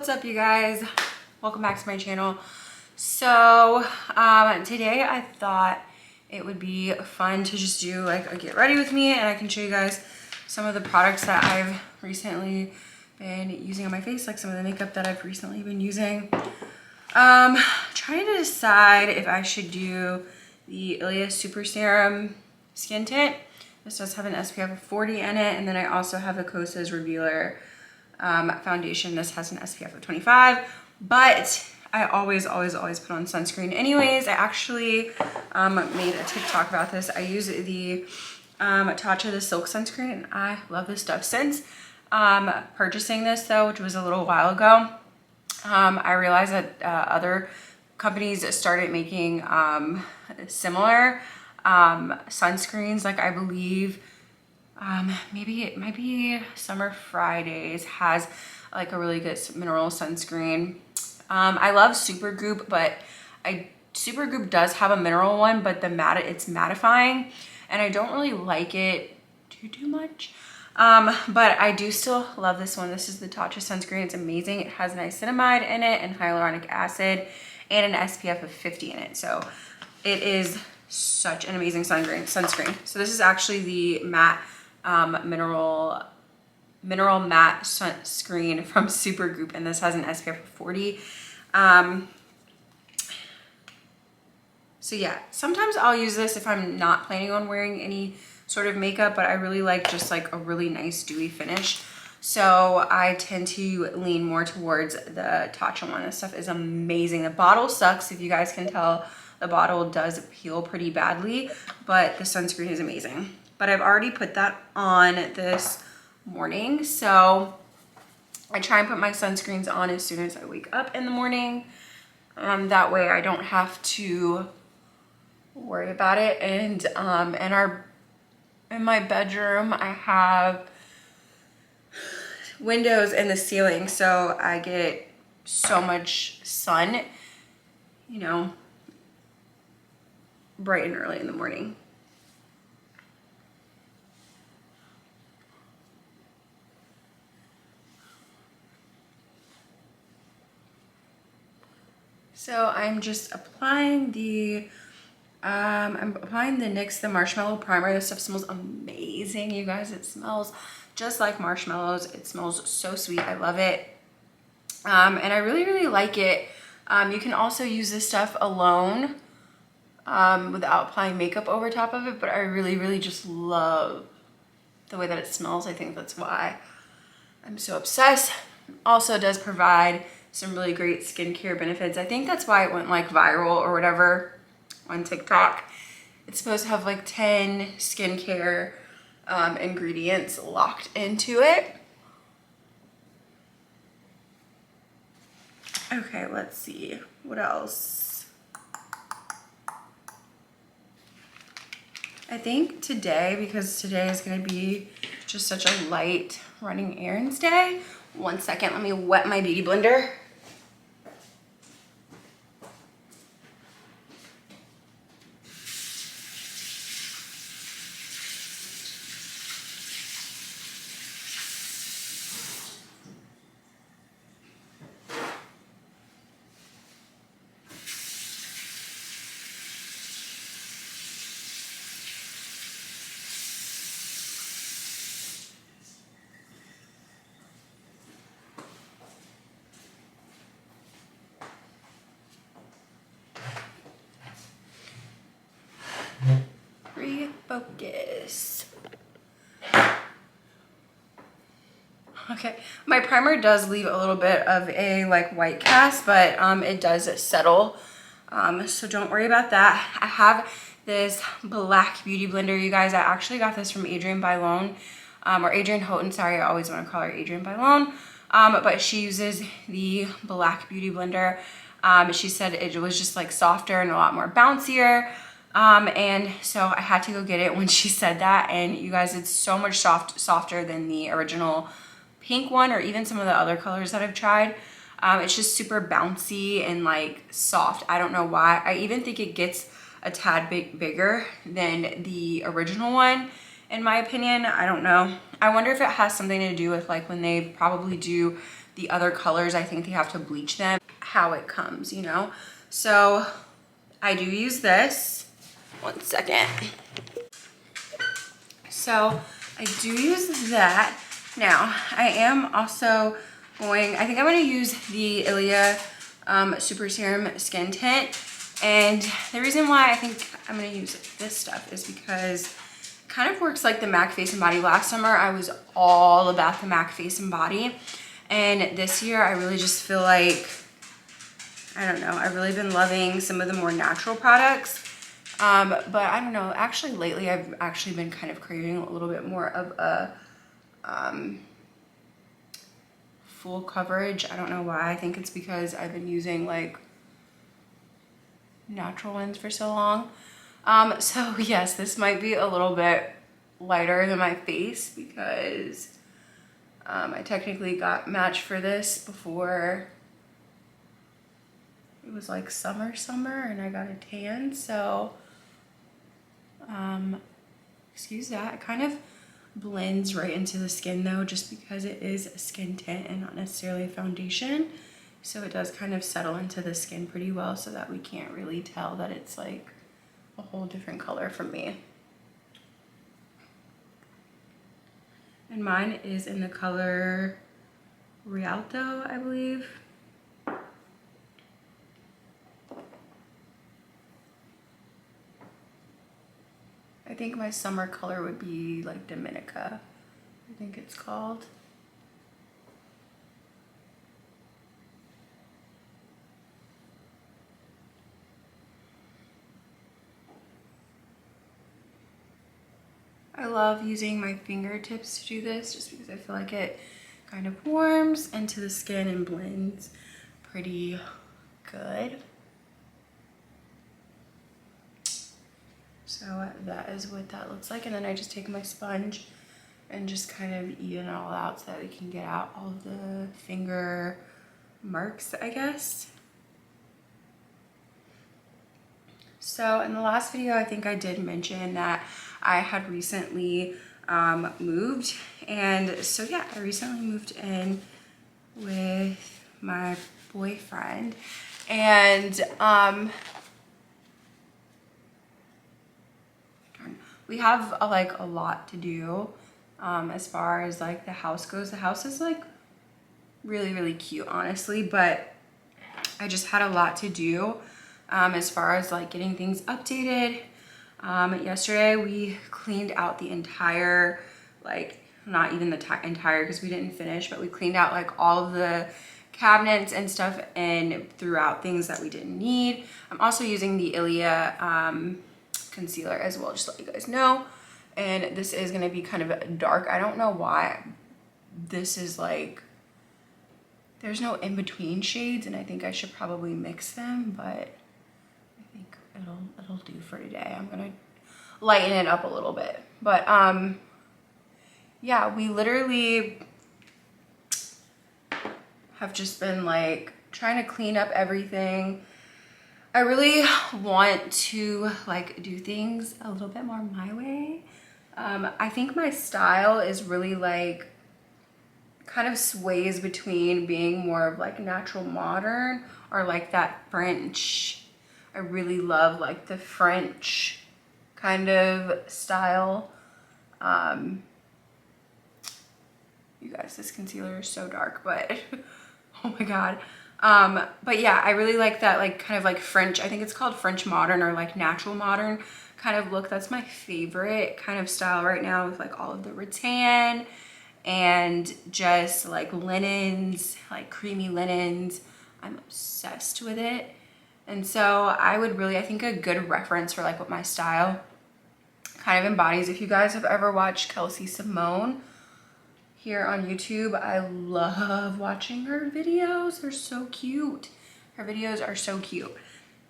What's up, you guys? Welcome back to my channel. So today I thought it would be fun to just do like a get ready with me, and I can show you guys some of the products that I've recently been using on my face, like some of the makeup that I've recently been using. Trying to decide if I should do the Ilia Super Serum Skin Tint. This does have an SPF of 40 in it, and then I also have the Kosas Revealer foundation. This has an SPF of 25, but I always put on sunscreen anyways. I actually made a TikTok about this. I use the Tatcha the Silk sunscreen, and I love this stuff. Since purchasing this though, which was a little while ago, I realized that other companies started making similar sunscreens. Like I believe maybe it might be Summer Fridays has like a really good mineral sunscreen. I love Supergoop, but Supergoop does have a mineral one, but it's mattifying, and I don't really like it too much. But I do still love this one. This is the Tatcha sunscreen. It's amazing. It has niacinamide in it and hyaluronic acid and an SPF of 50 in it. So it is such an amazing sunscreen. So this is actually the matte mineral matte sunscreen from Supergoop, and this has an SPF of 40. So yeah, sometimes I'll use this if I'm not planning on wearing any sort of makeup, but I really like just like a really nice dewy finish. So I tend to lean more towards the Tatcha one. This stuff is amazing. The bottle sucks. If you guys can tell, the bottle does peel pretty badly, but the sunscreen is amazing. But I've already put that on this morning. So I try and put my sunscreens on as soon as I wake up in the morning. That way I don't have to worry about it. And in my bedroom, I have windows in the ceiling, so I get so much sun, you know, bright and early in the morning. So I'm just applying the NYX the Marshmallow Primer. This stuff smells amazing, you guys. It smells just like marshmallows. It smells so sweet. I love it. And I really like it. You can also use this stuff alone without applying makeup over top of it, but I really just love the way that it smells. I think that's why I'm so obsessed. Also does provide some really great skincare benefits. I think that's why it went like viral or whatever on TikTok. It's supposed to have like 10 skincare ingredients locked into it. Okay, let's see what else. I think today, because today is going to be just such a light running errands day. One second, let me wet my beauty blender. Refocus. Okay, my primer does leave a little bit of a like white cast, but it does settle. So don't worry about that. I have this black beauty blender, you guys. I actually got this from Adrienne Bailon, or Adrienne Houghton, sorry, I always want to call her Adrienne Bailon. But she uses the black beauty blender. She said it was just like softer and a lot more bouncier. And so I had to go get it when she said that, and you guys, it's so much softer than the original pink one, or even some of the other colors that I've tried. It's just super bouncy and like soft. I don't know why. I even think it gets a tad bit bigger than the original one, in my opinion. I don't know. I wonder if it has something to do with like when they probably do the other colors, I think they have to bleach them how it comes, you know? So I do use this. One second. So I do use that. Now I am also I think I'm gonna use the Ilia Super Serum Skin Tint. And the reason why I think I'm gonna use this stuff is because it kind of works like the MAC Face and Body. Last summer, I was all about the MAC Face and Body. And this year, I really just feel like, I don't know, I've really been loving some of the more natural products. But I don't know, actually lately, I've actually been kind of craving a little bit more of a full coverage. I don't know why. I think it's because I've been using like natural ones for so long. So yes, this might be a little bit lighter than my face because I technically got matched for this before it was like summer and I got a tan. So excuse that. It kind of blends right into the skin though, just because it is a skin tint and not necessarily a foundation. So it does kind of settle into the skin pretty well so that we can't really tell that it's like a whole different color from me. And mine is in the color Rialto, I believe. I think my summer color would be like Dominica, I think it's called. I love using my fingertips to do this just because I feel like it kind of warms into the skin and blends pretty good. So that is what that looks like. And then I just take my sponge and just kind of even it all out so that we can get out all of the finger marks, I guess. So in the last video, I think I did mention that I had recently moved. And so yeah, I recently moved in with my boyfriend. And we have like a lot to do as far as like the house goes. The house is like really cute, honestly, but I just had a lot to do as far as like getting things updated. Yesterday we cleaned out the entire, like not even the entire because we didn't finish, but we cleaned out like all of the cabinets and stuff and threw out things that we didn't need. I'm also using the Ilia concealer as well, just to let you guys know. And this is going to be kind of dark. I don't know why this is like, there's no in-between shades, and I think I should probably mix them, but I think it'll do for today. I'm gonna lighten it up a little bit. But yeah, we literally have just been like trying to clean up everything. I really want to like do things a little bit more my way. I think my style is really like kind of sways between being more of like natural modern or like that French. I really love like the French kind of style. You guys, this concealer is so dark, but oh my God. But yeah, I really like that like kind of like French, I think it's called French modern or like natural modern kind of look. That's my favorite kind of style right now, with like all of the rattan and just like linens, like creamy linens. I'm obsessed with it. And so I would really, I think a good reference for like what my style kind of embodies. If you guys have ever watched Kelsey Simone here on YouTube, I love watching her videos. They're so cute. Her videos are so cute.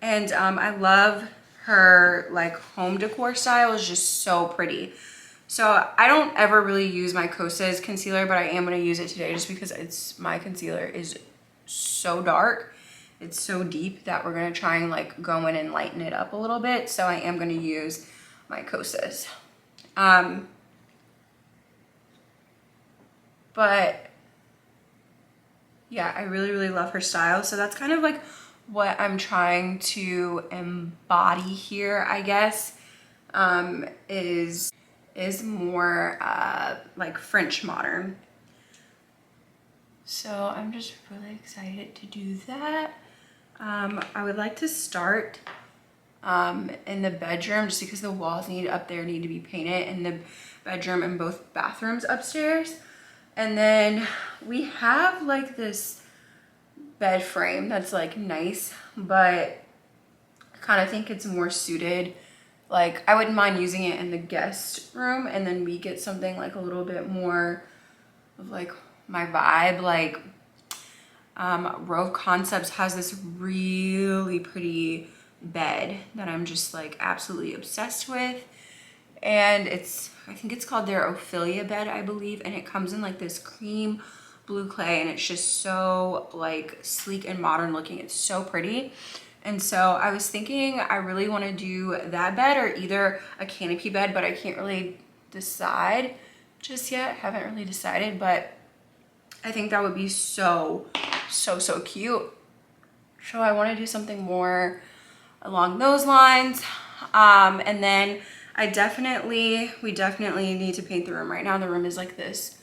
And I love her like home decor style is just so pretty. So I don't ever really use my Kosas concealer, but I am gonna use it today just because my concealer is so dark. It's so deep that we're gonna try and like go in and lighten it up a little bit. So I am gonna use my Kosas. But yeah, I really, really love her style. So that's kind of like what I'm trying to embody here, I guess, is more like French modern. So I'm just really excited to do that. I would like to start in the bedroom, just because the walls up there need to be painted in the bedroom and both bathrooms upstairs. And then we have like this bed frame that's like nice, but I kind of think it's more suited. Like I wouldn't mind using it in the guest room, and then we get something like a little bit more of like my vibe. Like Rove Concepts has this really pretty bed that I'm just like absolutely obsessed with, and I think it's called their Ophelia bed, I believe, and it comes in like this cream blue clay, and it's just so like sleek and modern looking. It's so pretty. And so I was thinking I really want to do that bed or either a canopy bed, but I can't really decide just yet. Haven't really decided, but I think that would be so cute. So I want to do something more along those lines. And then we definitely need to paint the room. Right now the room is like this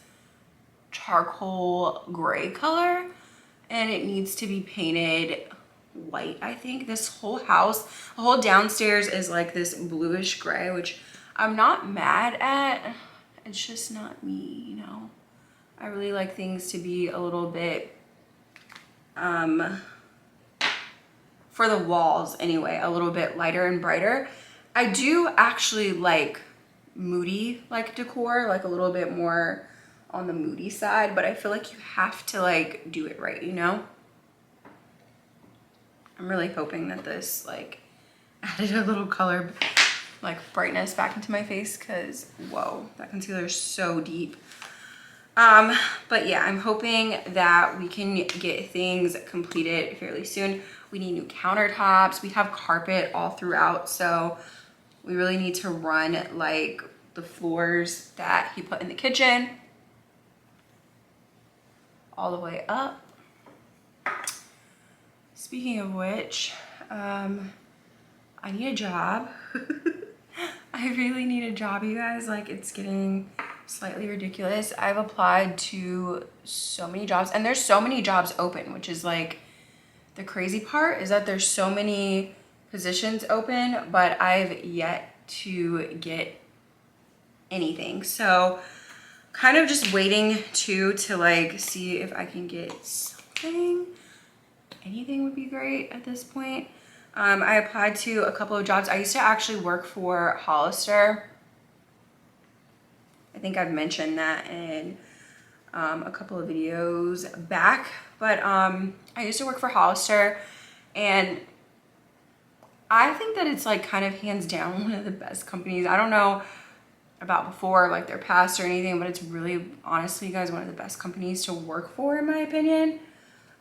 charcoal gray color, and it needs to be painted white. I think this whole house, the whole downstairs is like this bluish gray, which I'm not mad at. It's just not me, you know. I really like things to be a little bit for the walls anyway, a little bit lighter and brighter. I do actually like moody like decor, like a little bit more on the moody side, but I feel like you have to like do it right, you know? I'm really hoping that this like added a little color, like brightness back into my face, because whoa, that concealer is so deep. But yeah, I'm hoping that we can get things completed fairly soon. We need new countertops. We have carpet all throughout, so we really need to run like the floors that he put in the kitchen all the way up. Speaking of which, I need a job. I really need a job, you guys. Like, it's getting slightly ridiculous. I've applied to so many jobs, and there's so many jobs open, which is like the crazy part, is that there's so many positions open, but I've yet to get anything. So kind of just waiting to like see if I can get something. Anything would be great at this point. I applied to a couple of jobs. I used to actually work for Hollister. I think I've mentioned that in a couple of videos back, but I used to work for Hollister, and I think that it's like kind of hands down one of the best companies. I don't know about before, like their past or anything, but it's really, honestly, you guys, one of the best companies to work for, in my opinion.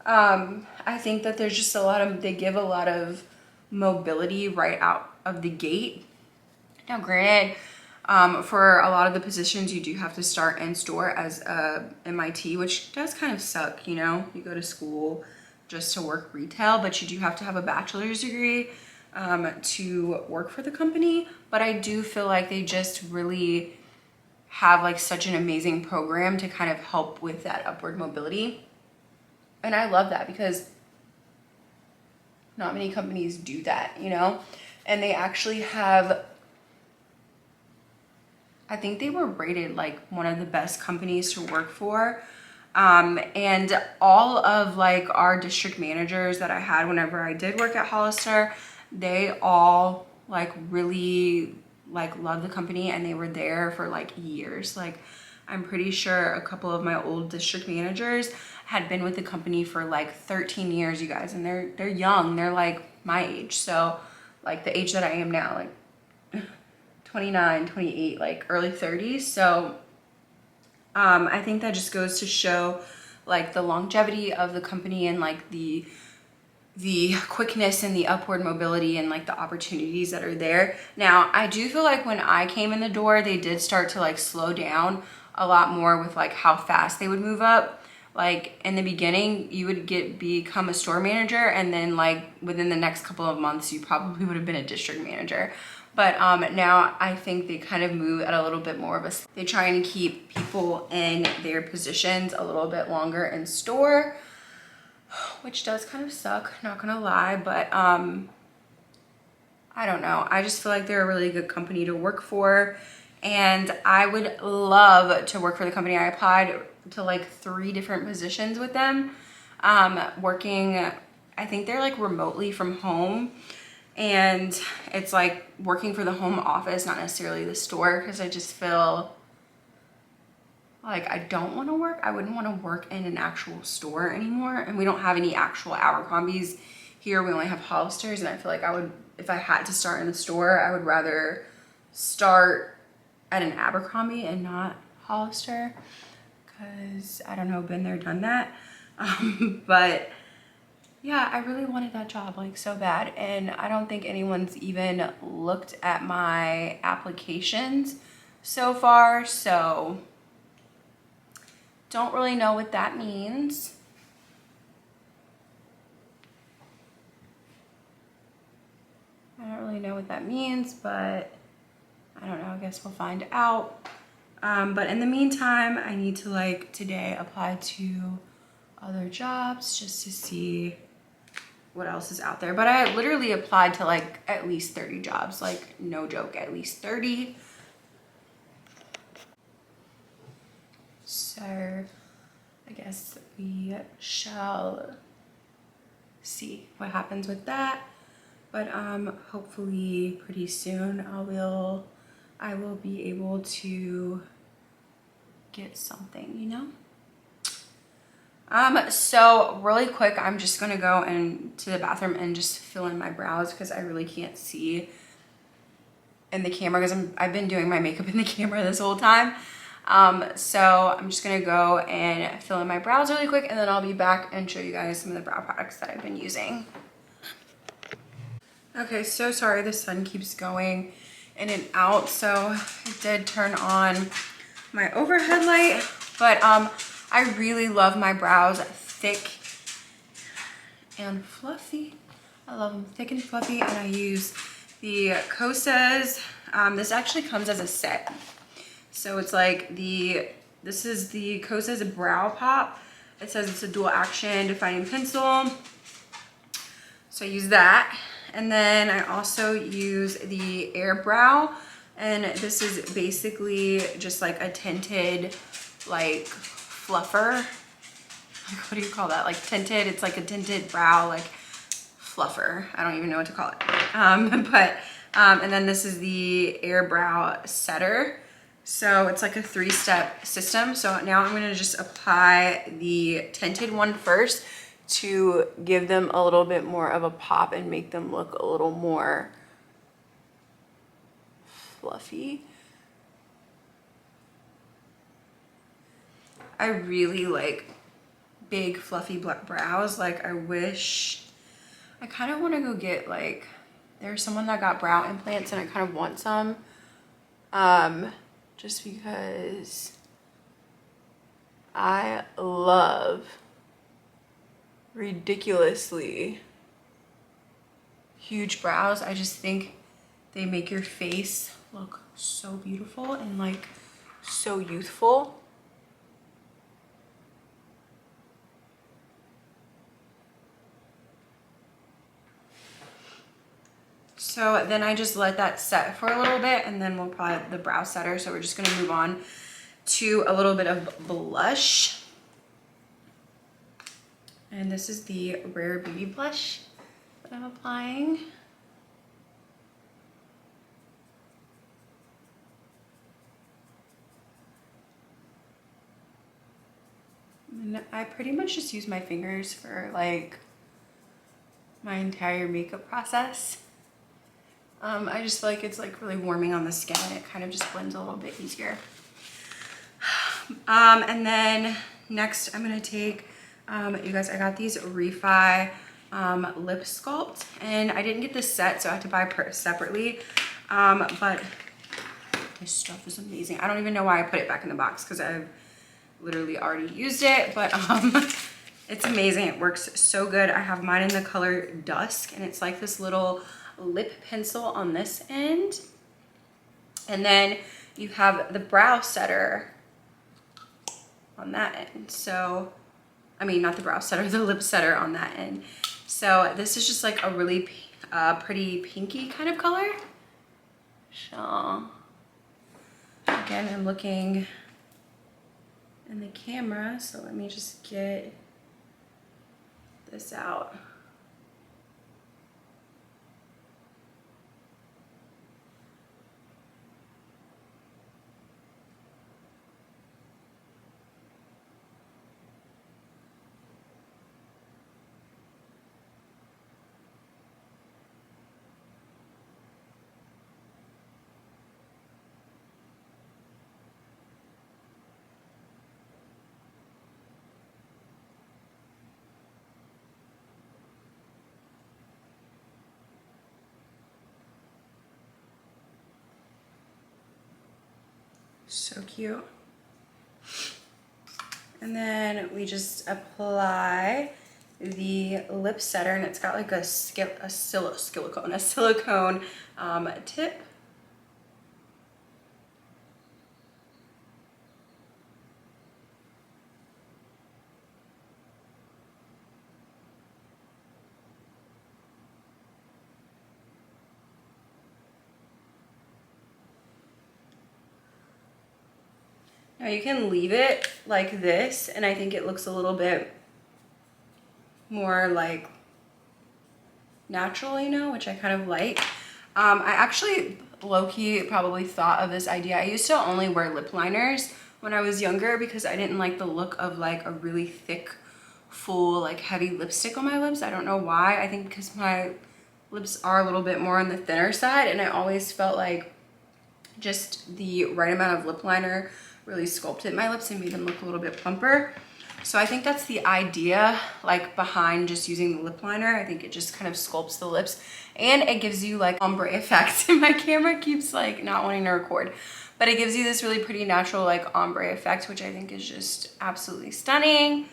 I think that there's just they give a lot of mobility right out of the gate. Now, granted, for a lot of the positions, you do have to start in store as a MIT, which does kind of suck, you know? You go to school just to work retail, but you do have to have a bachelor's degree to work for the company. But I do feel like they just really have like such an amazing program to kind of help with that upward mobility. And I love that, because not many companies do that, you know? And they actually have, I think they were rated like one of the best companies to work for. And all of like our district managers that I had whenever I did work at Hollister, they all like really like love the company, and they were there for like years. Like, I'm pretty sure a couple of my old district managers had been with the company for like 13 years, you guys, and they're young. They're like my age. So like the age that I am now, like 29, 28, like early 30s. So I think that just goes to show like the longevity of the company, and like the quickness and the upward mobility and like the opportunities that are there. Now, I do feel like when I came in the door, they did start to like slow down a lot more with like how fast they would move up. like in the beginning you would become a store manager, and then like within the next couple of months you probably would have been a district manager. But now I think they kind of move at a little bit more of a, they try and keep people in their positions a little bit longer in store, which does kind of suck, not gonna lie. But I don't know, I just feel like they're a really good company to work for, and I would love to work for the company. I applied to like 3 different positions with them, working, I think they're like remotely from home, and it's like working for the home office, not necessarily the store, because I just feel like I don't want to work. I wouldn't want to work in an actual store anymore, and we don't have any actual Abercrombies here. We only have Hollisters, and I feel like I would, if I had to start in the store, I would rather start at an Abercrombie and not Hollister, because I don't know, been there, done that. But yeah, I really wanted that job like so bad, and I don't think anyone's even looked at my applications so far, so don't really know what that means. I don't really know what that means, but I don't know, I guess we'll find out. But in the meantime, I need to like today apply to other jobs just to see what else is out there. But I literally applied to like at least 30 jobs, like no joke, at least 30. So I guess we shall see what happens with that. But hopefully pretty soon I will be able to get something, you know? So really quick, I'm just gonna go into the bathroom and just fill in my brows, because I really can't see in the camera, because I've been doing my makeup in the camera this whole time. So I'm just gonna go and fill in my brows really quick, and then I'll be back and show you guys some of the brow products that I've been using. Okay, so sorry, the sun keeps going in and out, so I did turn on my overhead light, but I really love my brows thick and fluffy. I love them thick and fluffy, and I use the Kosas. This actually comes as a set. So it's like this is the Kosas Brow Pop. It says it's a dual action defining pencil. So I use that. And then I also use the Air Brow, and this is basically just like a tinted like fluffer. Like, what do you call that? Like tinted, it's like a tinted brow like fluffer. I don't even know what to call it. And then this is the Air Brow Setter. So it's like a 3-step system. So now I'm gonna just apply the tinted one first to give them a little bit more of a pop and make them look a little more fluffy. I really like big fluffy brows. Like I kind of want to go get like, there's someone that got brow implants and I kind of want some, just because I love ridiculously huge brows. I just think they make your face look so beautiful and like so youthful. So then I just let that set for a little bit, and then we'll apply the brow setter. So we're just gonna move on to a little bit of blush. And this is the Rare Beauty blush that I'm applying. And I pretty much just use my fingers for like my entire makeup process. I just feel like it's like really warming on the skin, and it kind of just blends a little bit easier. And then next I'm gonna take, you guys, I got these Refi lip sculpt, and I didn't get this set, so I had to buy separately. But this stuff is amazing. I don't even know why I put it back in the box, because literally already used it, but it's amazing. It works so good. I have mine in the color Dusk, and it's like this little lip pencil on this end. And then you have the brow setter on that end. So, I mean, not the brow setter, the lip setter on that end. So this is just like a really pretty pinky kind of color. So, again, I'm looking in the camera, so let me just get this out. So cute. And then we just apply the lip setter, and it's got like a silicone tip. Now you can leave it like this, and I think it looks a little bit more like natural, you know, which I kind of like. I actually low-key probably thought of this idea. I used to only wear lip liners when I was younger because I didn't like the look of like a really thick, full, like heavy lipstick on my lips. I don't know why. I think because my lips are a little bit more on the thinner side, and I always felt like just the right amount of lip liner really sculpted my lips and made them look a little bit plumper. So I think that's the idea, like behind just using the lip liner. I think it just kind of sculpts the lips, and it gives you like ombre effect. My camera keeps like not wanting to record, but it gives you this really pretty natural like ombre effect, which I think is just absolutely stunning.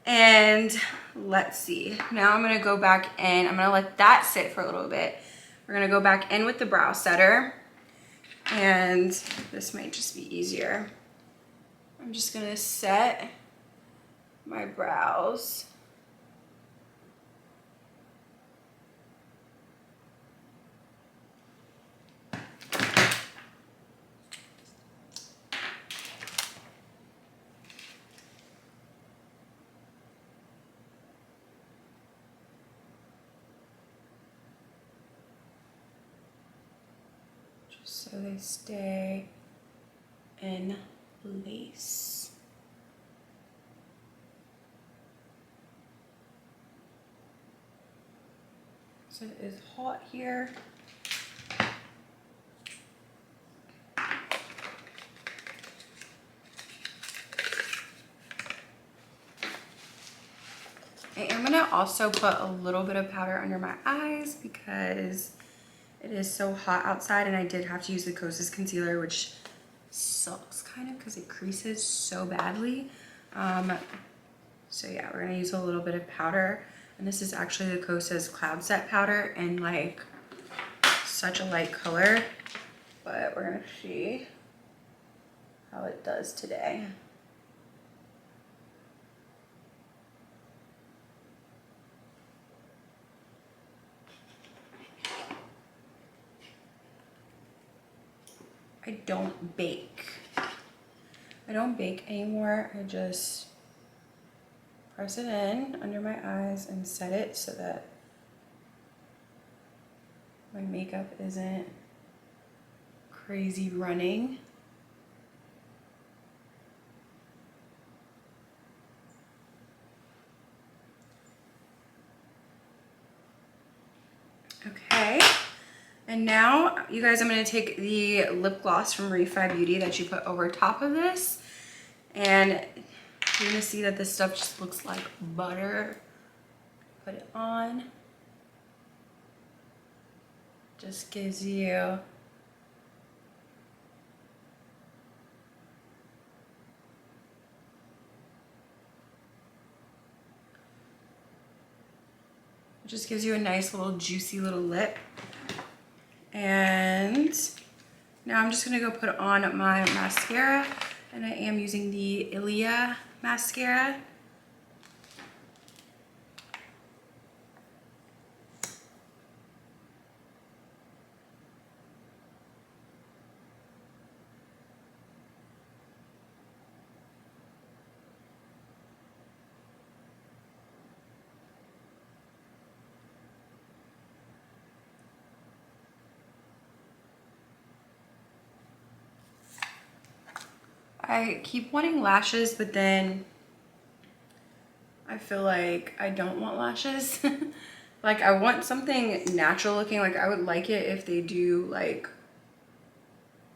And let's see, now I'm gonna go back in. I'm gonna let that sit for a little bit. We're gonna go back in with the brow setter, and this might just be easier. I'm just gonna set my brows. Just so they stay in place. So it is hot here. I am gonna also put a little bit of powder under my eyes because it is so hot outside, and I did have to use the Kosas concealer, which sucks kind of because it creases so badly. So yeah, we're gonna use a little bit of powder, and this is actually the Kosas Cloud Set powder in like such a light color, but we're gonna see how it does today. I don't bake. I don't bake anymore. I just press it in under my eyes and set it so that my makeup isn't crazy running. Okay. And now, you guys, I'm gonna take the lip gloss from Refi Beauty that you put over top of this, and you're gonna see that this stuff just looks like butter. Put it on. Just gives you It just gives you a nice little juicy little lip. And now I'm just gonna go put on my mascara, and I am using the Ilia mascara. I keep wanting lashes, but then I feel like I don't want lashes. Like I want something natural looking. Like I would like it if they do like,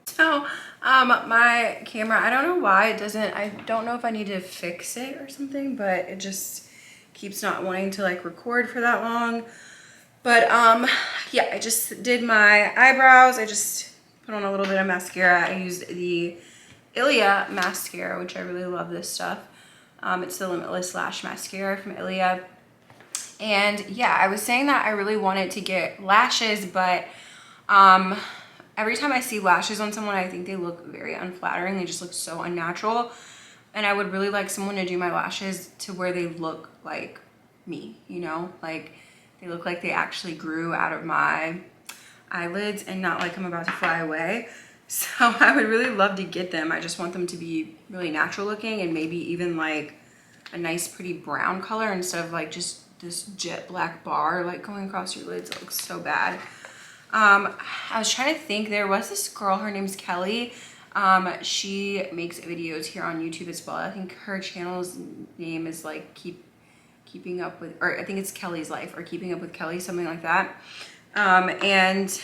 so my camera, I don't know why it doesn't, I don't know if I need to fix it or something, but it just keeps not wanting to like record for that long. But yeah, I just did my eyebrows. I just put on a little bit of mascara. I used the Ilia mascara, which I really love this stuff. It's the Limitless Lash Mascara from Ilia. And yeah, I was saying that I really wanted to get lashes, but every time I see lashes on someone, I think they look very unflattering. They just look so unnatural. And I would really like someone to do my lashes to where they look like me, you know? Like they look like they actually grew out of my eyelids and not like I'm about to fly away. So I would really love to get them. I just want them to be really natural looking and maybe even like a nice pretty brown color instead of like just this jet black bar like going across your lids. It looks so bad. I was trying to think, there was this girl, her name's Kelly. She makes videos here on YouTube as well. I think her channel's name is like Keeping Up With, or I think it's Kelly's Life or Keeping Up With Kelly, something like that. And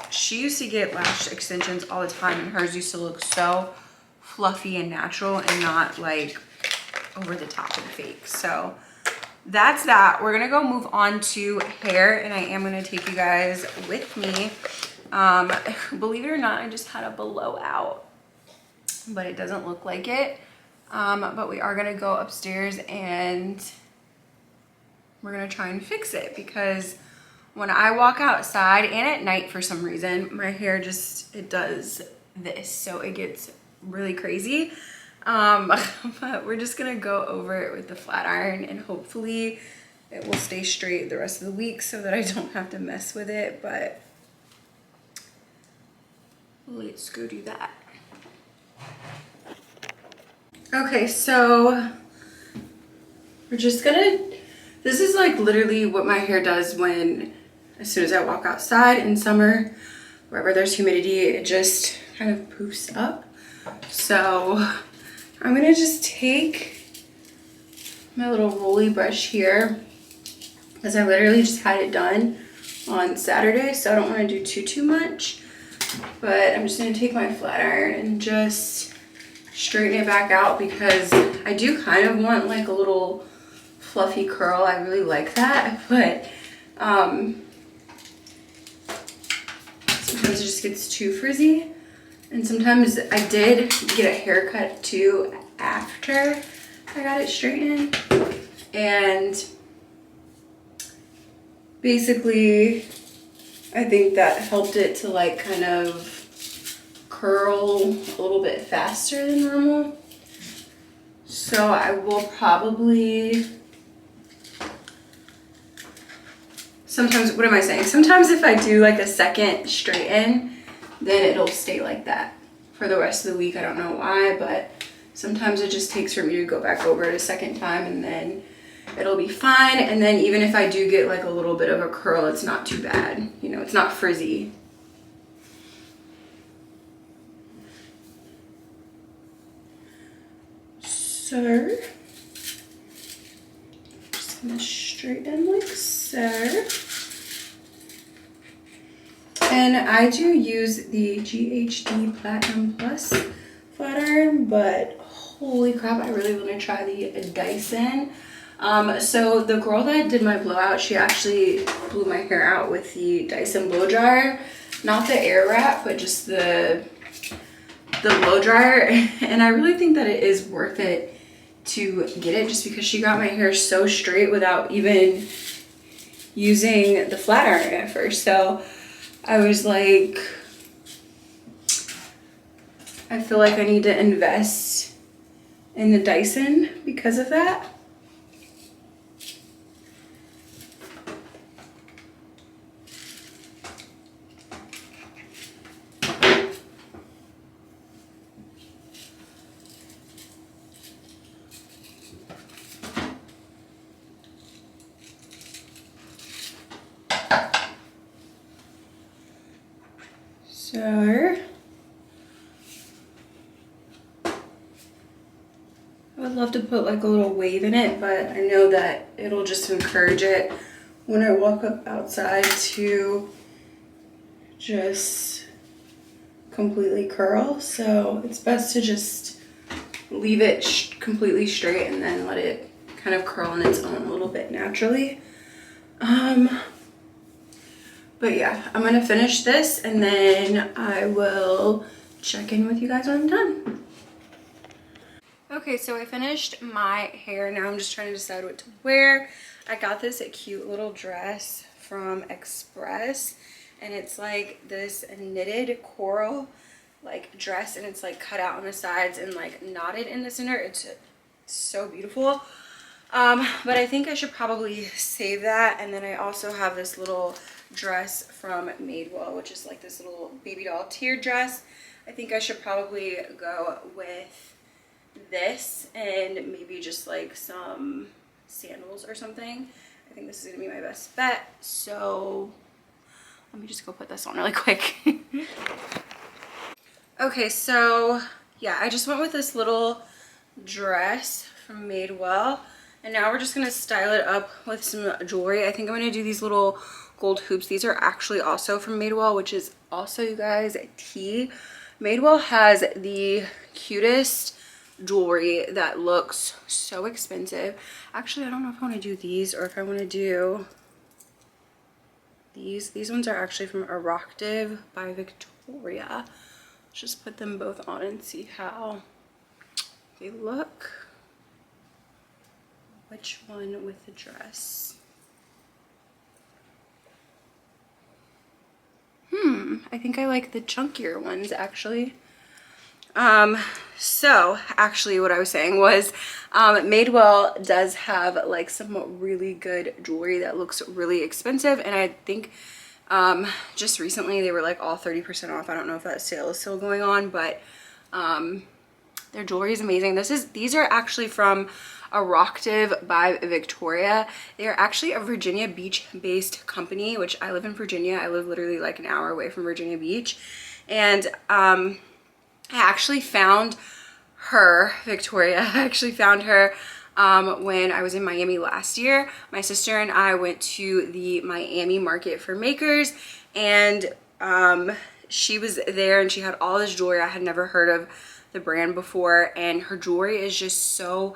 she used to get lash extensions all the time, and hers used to look so fluffy and natural and not like over the top and fake. So that's that. We're gonna go move on to hair, and I am gonna take you guys with me. Believe it or not, I just had a blowout, but it doesn't look like it. But we are gonna go upstairs and we're gonna try and fix it, because when I walk outside and at night for some reason, my hair just, it does this. So it gets really crazy. But we're just gonna go over it with the flat iron, and hopefully it will stay straight the rest of the week so that I don't have to mess with it. But let's go do that. Okay, so we're just gonna, this is like literally what my hair does when, as soon as I walk outside in summer, wherever there's humidity, it just kind of poofs up. So I'm gonna just take my little rolly brush here, because I literally just had it done on Saturday, so I don't want to do too much. But I'm just gonna take my flat iron and just straighten it back out, because I do kind of want like a little fluffy curl. I really like that, but sometimes it just gets too frizzy. And sometimes I did get a haircut too after I got it straightened, and basically I think that helped it to like kind of curl a little bit faster than normal. So I will probably, sometimes, what am I saying? Sometimes if I do like a second straighten, then it'll stay like that for the rest of the week. I don't know why, but sometimes it just takes for me to go back over it a second time, and then it'll be fine. And then even if I do get like a little bit of a curl, it's not too bad. You know, it's not frizzy. So, just gonna straighten like so. And I do use the GHD Platinum Plus flat iron, but holy crap, I really want to try the Dyson. So the girl that did my blowout, she actually blew my hair out with the Dyson blow dryer, not the air wrap, but just the blow dryer. And I really think that it is worth it to get it, just because she got my hair so straight without even using the flat iron at first. So I was like, I feel like I need to invest in the Dyson because of that. So I would love to put like a little wave in it, but I know that it'll just encourage it when I walk up outside to just completely curl. So it's best to just leave it completely straight and then let it kind of curl on its own a little bit naturally. But yeah, I'm gonna finish this and then I will check in with you guys when I'm done. Okay, so I finished my hair. Now I'm just trying to decide what to wear. I got this cute little dress from Express, and it's like this knitted coral like dress, and it's like cut out on the sides and like knotted in the center. It's so beautiful. But I think I should probably save that. And then I also have this little dress from Madewell, which is like this little baby doll tiered dress. I think I should probably go with this and maybe just like some sandals or something. I think this is gonna be my best bet. So let me just go put this on really quick. Okay, so yeah, I just went with this little dress from Madewell, and now we're just gonna style it up with some jewelry. I think I'm gonna do these little gold hoops. These are actually also from Madewell, which is also, you guys, tea. Madewell has the cutest jewelry that looks so expensive. Actually, I don't know if I want to do these or if I want to do these. These ones are actually from Errands by Victoria. Let's just put them both on and see how they look. Which one with the dress? I think I like the chunkier ones actually. So actually what I was saying was, Madewell does have like some really good jewelry that looks really expensive, and I think, just recently they were like all 30% off. I don't know if that sale is still going on, but, their jewelry is amazing. These are actually from Errands by Victoria. They are actually a Virginia Beach based company, which I live in Virginia. I live literally like an hour away from Virginia Beach. And, I actually found her, Victoria, I actually found her when I was in Miami last year. My sister and I went to the Miami market for makers, and she was there and she had all this jewelry. I had never heard of the brand before, and her jewelry is just so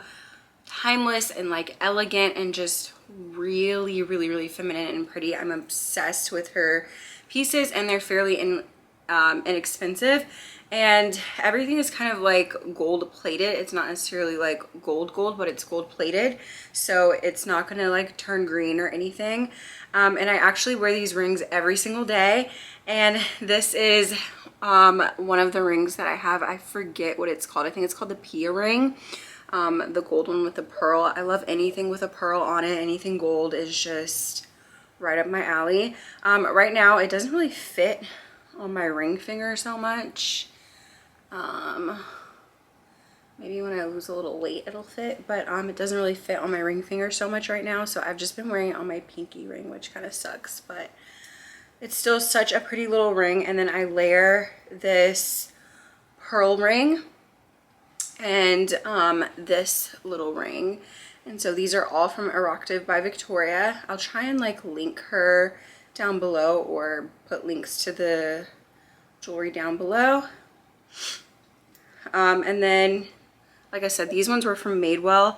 timeless and like elegant and just really, really, really feminine and pretty. I'm obsessed with her pieces, and they're fairly inexpensive. And everything is kind of like gold plated. It's not necessarily like gold, but it's gold plated. So it's not gonna like turn green or anything. And I actually wear these rings every single day. And this is one of the rings that I have. I forget what it's called. I think it's called the Pia ring. The gold one with the pearl. I love anything with a pearl on it. Anything gold is just right up my alley. Right now it doesn't really fit on my ring finger so much. Maybe when I lose a little weight it'll fit, but it doesn't really fit on my ring finger so much right now, so I've just been wearing it on my pinky ring, which kind of sucks, but it's still such a pretty little ring. And then I layer this pearl ring and this little ring, and so these are all from Errands by Victoria. I'll try and like link her down below or put links to the jewelry down below. And then, like I said, these ones were from Madewell.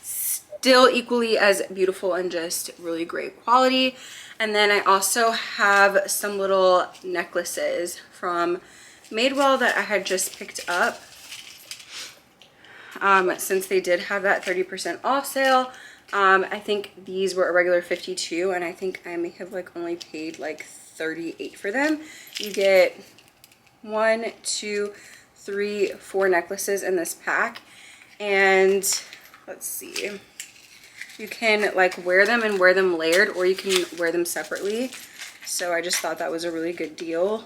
Still equally as beautiful and just really great quality. And then I also have some little necklaces from Madewell that I had just picked up. Since they did have that 30% off sale, I think these were a regular 52, and I think I may have like only paid like 38 for them. You get 1, 2, 3, 4 necklaces in this pack, and let's see, you can like wear them and wear them layered, or you can wear them separately. So I just thought that was a really good deal.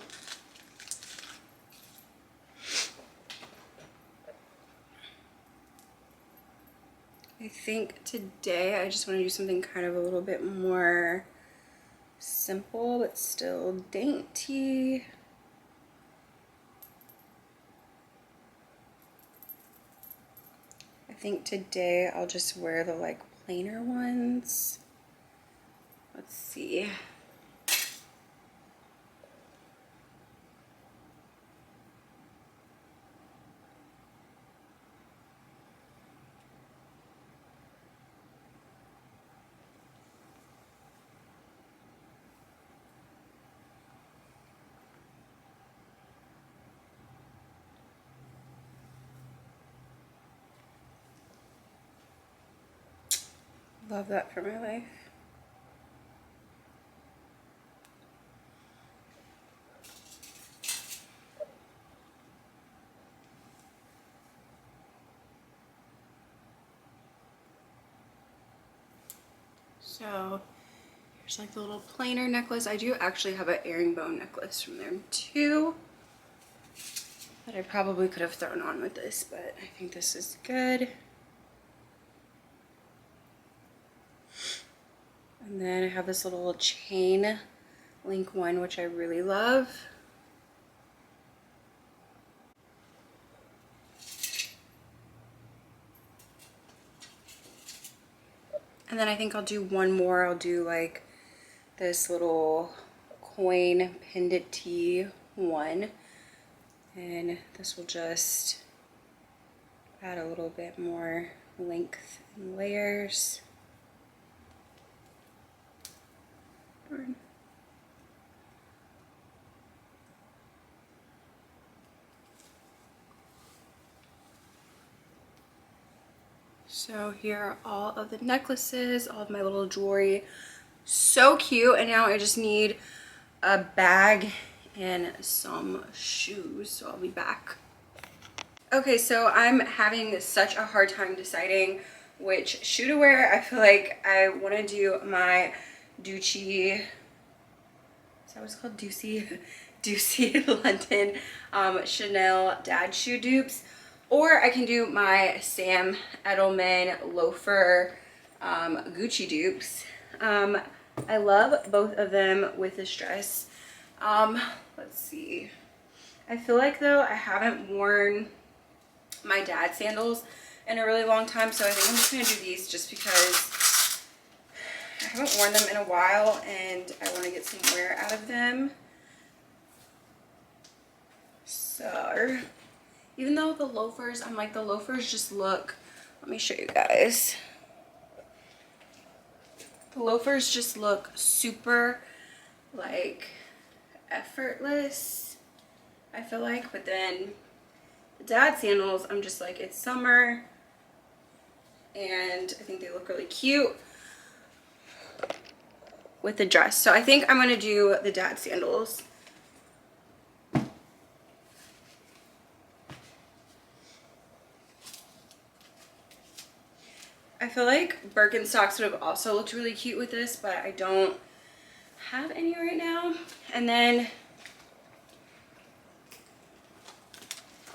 I think today I just want to do something kind of a little bit more simple but still dainty. I think today I'll just wear the like plainer ones. Let's see. Love that for my life. So here's like the little plainer necklace. I do actually have an herringbone necklace from there too that I probably could have thrown on with this, but I think this is good. And then I have this little chain link one, which I really love. And then I think I'll do one more. I'll do like this little coin pendant tee one. And this will just add a little bit more length and layers. So here are all of the necklaces, all of my little jewelry. So cute. And now I just need a bag and some shoes. So I'll be back. Okay, so I'm having such a hard time deciding which shoe to wear. I feel like I want to do my Ducci, is that what it's called? Ducci London Chanel dad shoe dupes. Or I can do my Sam Edelman loafer Gucci dupes. I love both of them with this dress. Let's see. I feel like though I haven't worn my dad's sandals in a really long time, so I think I'm just gonna do these just because I haven't worn them in a while and I want to get some wear out of them. So even though the loafers, I'm like, the loafers just look, let me show you guys. The loafers just look super like effortless, I feel like, but then the dad sandals, I'm just like, it's summer and I think they look really cute with the dress. So I think I'm gonna do the dad sandals. I feel like Birkenstocks would have also looked really cute with this, but I don't have any right now. And then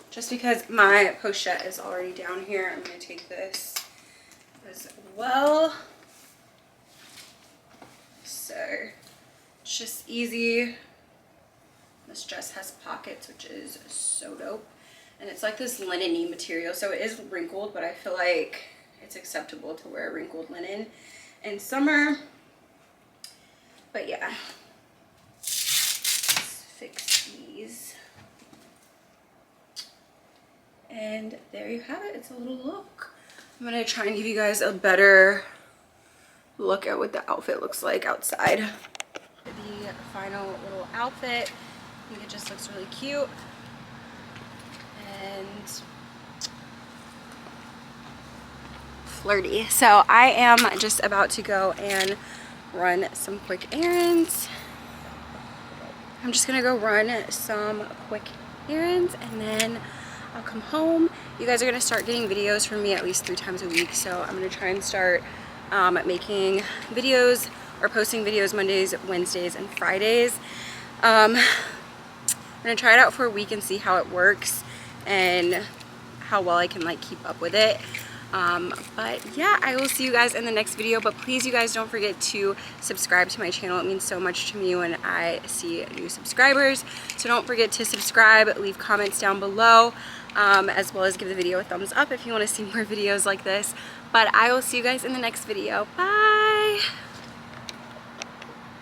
just because my pochette is already down here, I'm going to take this as well. So it's just easy. This dress has pockets, which is so dope. And it's like this linen-y material, so it is wrinkled, but I feel like it's acceptable to wear wrinkled linen in summer. But yeah, let's fix these. And there you have it. It's a little look. I'm gonna try and give you guys a better look at what the outfit looks like outside. The final little outfit, I think it just looks really cute. And flirty. So I am just about to go and run some quick errands. I'm just gonna go run some quick errands and then I'll come home. You guys are gonna start getting videos from me at least 3 times a week. So I'm gonna try and start making videos or posting videos Mondays, Wednesdays, and Fridays. I'm gonna try it out for a week and see how it works and how well I can like keep up with it. But yeah, I will see you guys in the next video. But please, you guys, don't forget to subscribe to my channel. It means so much to me when I see new subscribers. So don't forget to subscribe, leave comments down below, as well as give the video a thumbs up if you want to see more videos like this. But I will see you guys in the next video. Bye!